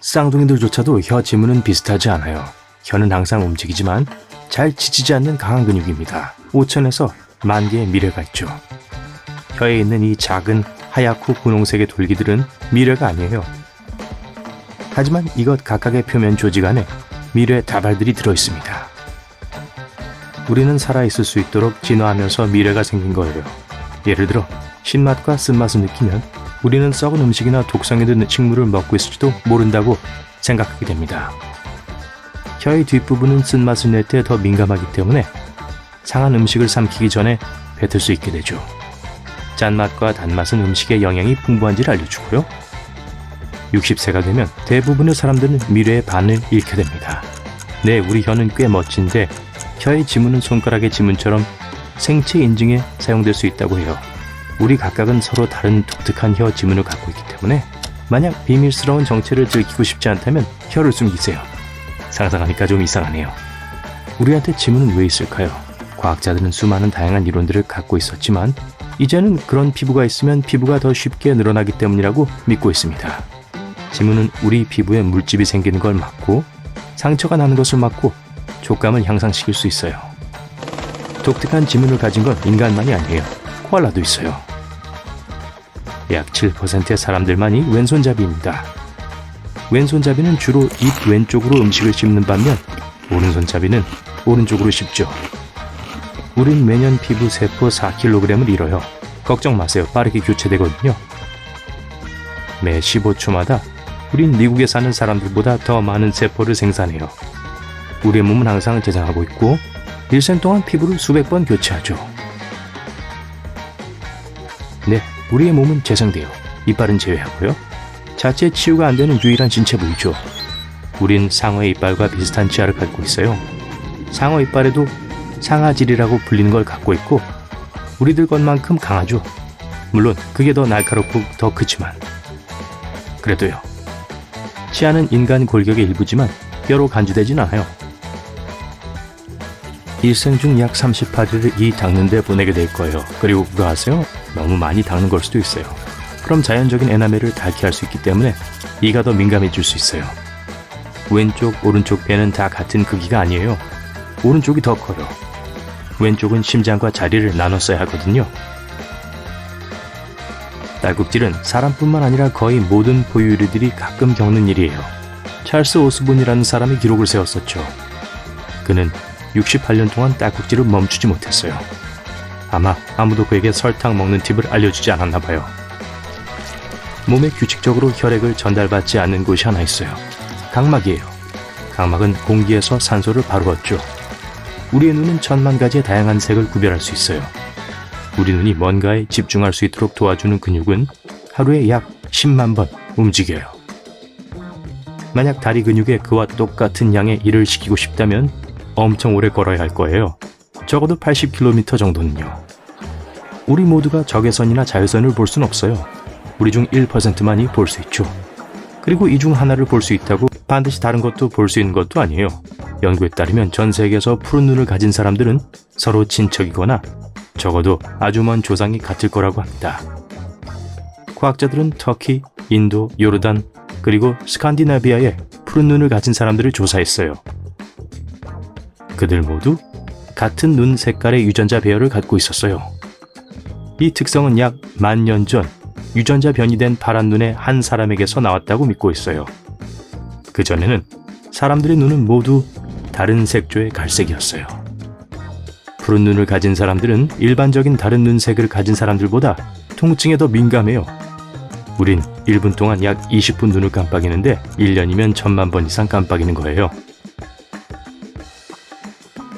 쌍둥이들조차도 혀 지문은 비슷하지 않아요. 혀는 항상 움직이지만 잘 지치지 않는 강한 근육입니다. 5천에서 10,000개의 미뢰가 있죠. 혀에 있는 이 작은 하얗고 분홍색의 돌기들은 미뢰가 아니에요. 하지만 이것 각각의 표면 조직 안에 미뢰 다발들이 들어있습니다. 우리는 살아있을 수 있도록 진화하면서 미뢰가 생긴 거예요. 예를 들어 신맛과 쓴맛을 느끼면 우리는 썩은 음식이나 독성이 든 식물을 먹고 있을지도 모른다고 생각하게 됩니다. 혀의 뒷부분은 쓴맛을 낼 때 더 민감하기 때문에 상한 음식을 삼키기 전에 뱉을 수 있게 되죠. 짠맛과 단맛은 음식의 영양이 풍부한지를 알려주고요. 60세가 되면 대부분의 사람들은 미뢰의 반을 잃게 됩니다. 네, 우리 혀는 꽤 멋진데 혀의 지문은 손가락의 지문처럼 생체 인증에 사용될 수 있다고 해요. 우리 각각은 서로 다른 독특한 혀 지문을 갖고 있기 때문에 만약 비밀스러운 정체를 들키고 싶지 않다면 혀를 숨기세요. 상상하니까 좀 이상하네요. 우리한테 지문은 왜 있을까요? 과학자들은 수많은 다양한 이론들을 갖고 있었지만 이제는 그런 피부가 있으면 피부가 더 쉽게 늘어나기 때문이라고 믿고 있습니다. 지문은 우리 피부에 물집이 생기는 걸 막고 상처가 나는 것을 막고 촉감을 향상시킬 수 있어요. 독특한 지문을 가진 건 인간만이 아니에요. 코알라도 있어요. 약 7%의 사람들만이 왼손잡이입니다. 왼손잡이는 주로 입 왼쪽으로 음식을 씹는 반면 오른손잡이는 오른쪽으로 씹죠. 우린 매년 피부 세포 4kg을 잃어요. 걱정 마세요. 빠르게 교체되거든요. 매 15초마다 우린 미국에 사는 사람들보다 더 많은 세포를 생산해요. 우리의 몸은 항상 재생하고 있고 일생 동안 피부를 수백 번 교체하죠. 네, 우리의 몸은 재생돼요. 이빨은 제외하고요. 자체 치유가 안 되는 유일한 신체 부위죠. 우린 상어의 이빨과 비슷한 치아를 갖고 있어요. 상어 이빨에도 상아질이라고 불리는 걸 갖고 있고 우리들 것만큼 강하죠. 물론 그게 더 날카롭고 더 크지만 그래도요. 치아는 인간 골격의 일부지만 뼈로 간주되진 않아요. 일생 중 약 38일을 이 닦는 데 보내게 될 거예요. 그리고 그거 아세요? 너무 많이 닦는 걸 수도 있어요. 그럼 자연적인 에나멜을 닳게 할 수 있기 때문에 이가 더 민감해질 수 있어요. 왼쪽, 오른쪽 폐는 다 같은 크기가 아니에요. 오른쪽이 더 커요. 왼쪽은 심장과 자리를 나눠 써야 하거든요. 딸꾹질은 사람뿐만 아니라 거의 모든 포유류들이 가끔 겪는 일이에요. 찰스 오스본이라는 사람이 기록을 세웠었죠. 그는 68년 동안 딸꾹질을 멈추지 못했어요. 아마 아무도 그에게 설탕 먹는 팁을 알려주지 않았나 봐요. 몸에 규칙적으로 혈액을 전달받지 않는 곳이 하나 있어요. 각막이에요. 각막은 공기에서 산소를 바로 얻죠. 우리의 눈은 1000만 가지의 다양한 색을 구별할 수 있어요. 우리 눈이 뭔가에 집중할 수 있도록 도와주는 근육은 하루에 약 10만 번 움직여요. 만약 다리 근육에 그와 똑같은 양의 일을 시키고 싶다면 엄청 오래 걸어야 할 거예요. 적어도 80km 정도는요. 우리 모두가 적외선이나 자외선을 볼 수는 없어요. 우리 중 1%만이 볼 수 있죠. 그리고 이 중 하나를 볼 수 있다고 반드시 다른 것도 볼 수 있는 것도 아니에요. 연구에 따르면 전 세계에서 푸른 눈을 가진 사람들은 서로 친척이거나 적어도 아주 먼 조상이 같을 거라고 합니다. 과학자들은 터키, 인도, 요르단, 그리고 스칸디나비아의 푸른 눈을 가진 사람들을 조사했어요. 그들 모두 같은 눈 색깔의 유전자 배열을 갖고 있었어요. 이 특성은 약 10,000년 전 유전자 변이된 파란 눈의 한 사람에게서 나왔다고 믿고 있어요. 그전에는 사람들의 눈은 모두 다른 색조의 갈색이었어요. 푸른 눈을 가진 사람들은 일반적인 다른 눈색을 가진 사람들보다 통증에 더 민감해요. 우린 1분 동안 약 20분 눈을 깜빡이는데 1년이면 1000만 번 이상 깜빡이는 거예요.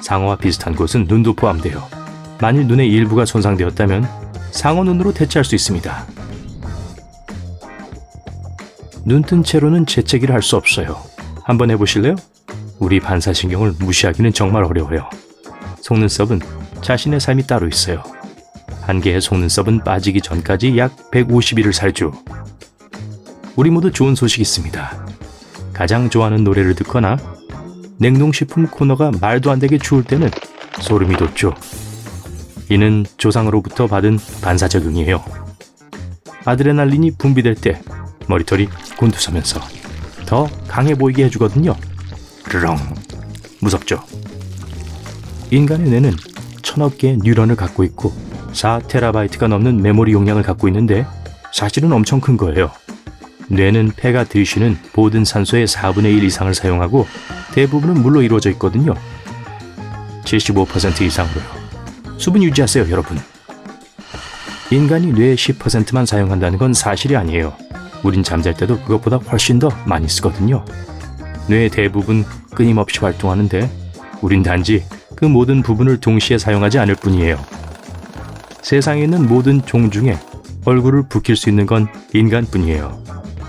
상어와 비슷한 곳은 눈도 포함돼요. 만일 눈의 일부가 손상되었다면 상어 눈으로 대체할 수 있습니다. 눈뜬 채로는 재채기를 할 수 없어요. 한번 해보실래요? 우리 반사신경을 무시하기는 정말 어려워요. 속눈썹은 자신의 삶이 따로 있어요. 한 개의 속눈썹은 빠지기 전까지 약 150일을 살죠. 우리 모두 좋은 소식이 있습니다. 가장 좋아하는 노래를 듣거나 냉동식품 코너가 말도 안 되게 추울 때는 소름이 돋죠. 이는 조상으로부터 받은 반사작용이에요. 아드레날린이 분비될 때 머리털이 곤두서면서 더 강해 보이게 해주거든요. 르렁. 무섭죠? 인간의 뇌는 1000억 개의 뉴런을 갖고 있고 4테라바이트가 넘는 메모리 용량을 갖고 있는데 사실은 엄청 큰 거예요. 뇌는 폐가 들이쉬는 모든 산소의 4분의 1 이상을 사용하고 대부분은 물로 이루어져 있거든요. 75% 이상으로요. 수분 유지하세요, 여러분. 인간이 뇌의 10%만 사용한다는 건 사실이 아니에요. 우린 잠잘 때도 그것보다 훨씬 더 많이 쓰거든요. 뇌의 대부분 끊임없이 활동하는데 우린 단지 그 모든 부분을 동시에 사용하지 않을 뿐이에요. 세상에 있는 모든 종 중에 얼굴을 붉힐 수 있는 건 인간뿐이에요.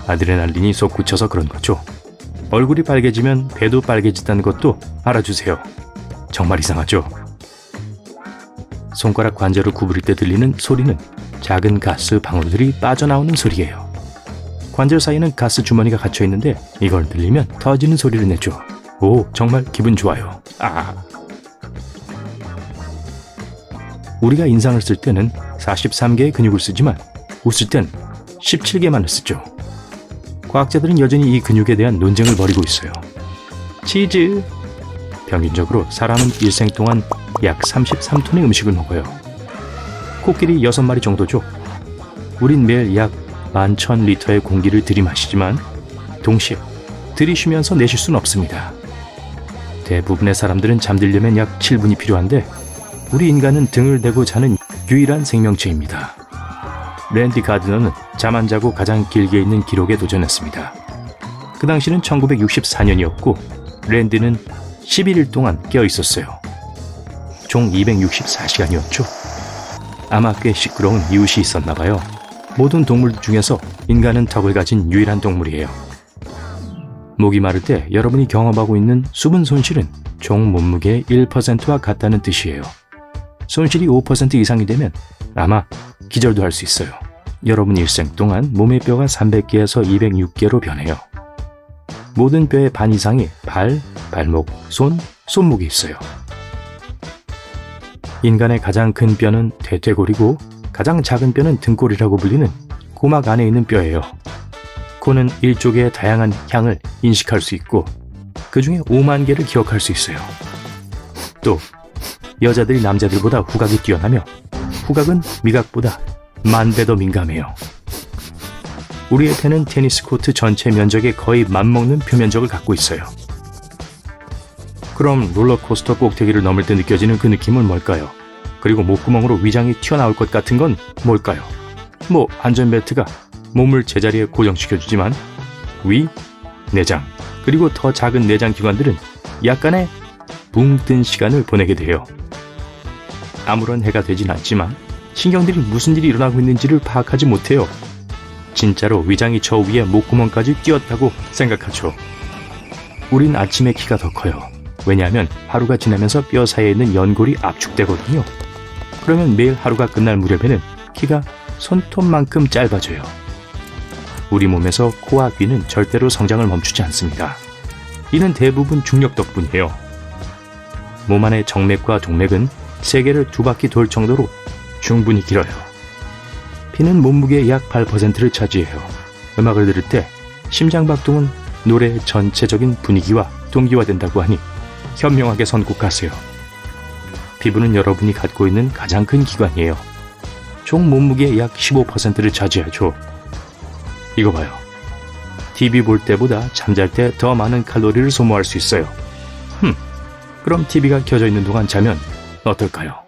아드레날린이 솟구쳐서 그런 거죠. 얼굴이 빨개지면 배도 빨개진다는 것도 알아주세요. 정말 이상하죠? 손가락 관절을 구부릴 때 들리는 소리는 작은 가스 방울들이 빠져나오는 소리예요. 관절 사이에는 가스 주머니가 갇혀 있는데 이걸 들리면 터지는 소리를 내죠. 오, 정말 기분 좋아요. 우리가 인상을 쓸 때는 43개의 근육을 쓰지만 웃을 땐 17개만을 쓰죠. 과학자들은 여전히 이 근육에 대한 논쟁을 벌이고 있어요. 치즈! 평균적으로 사람은 일생 동안 약 33톤의 음식을 먹어요. 코끼리 6마리 정도죠. 우린 매일 약 11,000리터의 공기를 들이마시지만 동시에 들이쉬면서 내쉴 수는 없습니다. 대부분의 사람들은 잠들려면 약 7분이 필요한데 우리 인간은 등을 대고 자는 유일한 생명체입니다. 랜디 가드너는 잠 안 자고 가장 길게 있는 기록에 도전했습니다. 그 당시는 1964년이었고 랜디는 11일 동안 깨어 있었어요. 총 264시간이었죠. 아마 꽤 시끄러운 이웃이 있었나 봐요. 모든 동물 중에서 인간은 턱을 가진 유일한 동물이에요. 목이 마를 때 여러분이 경험하고 있는 수분 손실은 총 몸무게의 1%와 같다는 뜻이에요. 손실이 5% 이상이 되면 아마 기절도 할 수 있어요. 여러분 일생 동안 몸의 뼈가 300개에서 206개로 변해요. 모든 뼈의 반 이상이 발, 발목, 손, 손목에 있어요. 인간의 가장 큰 뼈는 퇴퇴골이고 가장 작은 뼈는 등골이라고 불리는 고막 안에 있는 뼈예요. 코는 일족의 다양한 향을 인식할 수 있고 그 중에 5만 개를 기억할 수 있어요. 또 여자들이 남자들보다 후각이 뛰어나며 후각은 미각보다 10,000배 더 민감해요. 우리의 폐는 테니스 코트 전체 면적의 거의 맞먹는 표면적을 갖고 있어요. 그럼 롤러코스터 꼭대기를 넘을 때 느껴지는 그 느낌은 뭘까요? 그리고 목구멍으로 위장이 튀어나올 것 같은 건 뭘까요? 안전벨트가 몸을 제자리에 고정시켜주지만 위, 내장, 그리고 더 작은 내장 기관들은 약간의 붕 뜬 시간을 보내게 돼요. 아무런 해가 되진 않지만 신경들이 무슨 일이 일어나고 있는지를 파악하지 못해요. 진짜로 위장이 저 위에 목구멍까지 뛰었다고 생각하죠. 우린 아침에 키가 더 커요. 왜냐하면 하루가 지나면서 뼈 사이에 있는 연골이 압축되거든요. 그러면 매일 하루가 끝날 무렵에는 키가 손톱만큼 짧아져요. 우리 몸에서 코와 귀는 절대로 성장을 멈추지 않습니다. 이는 대부분 중력 덕분이에요. 몸 안의 정맥과 동맥은 세계를 2바퀴 돌 정도로 충분히 길어요. 피는 몸무게의 약 8%를 차지해요. 음악을 들을 때 심장박동은 노래의 전체적인 분위기와 동기화된다고 하니 현명하게 선곡하세요. 피부는 여러분이 갖고 있는 가장 큰 기관이에요. 총 몸무게의 약 15%를 차지하죠. 이거 봐요. TV 볼 때보다 잠잘 때 더 많은 칼로리를 소모할 수 있어요. 그럼 TV가 켜져 있는 동안 자면 어떨까요?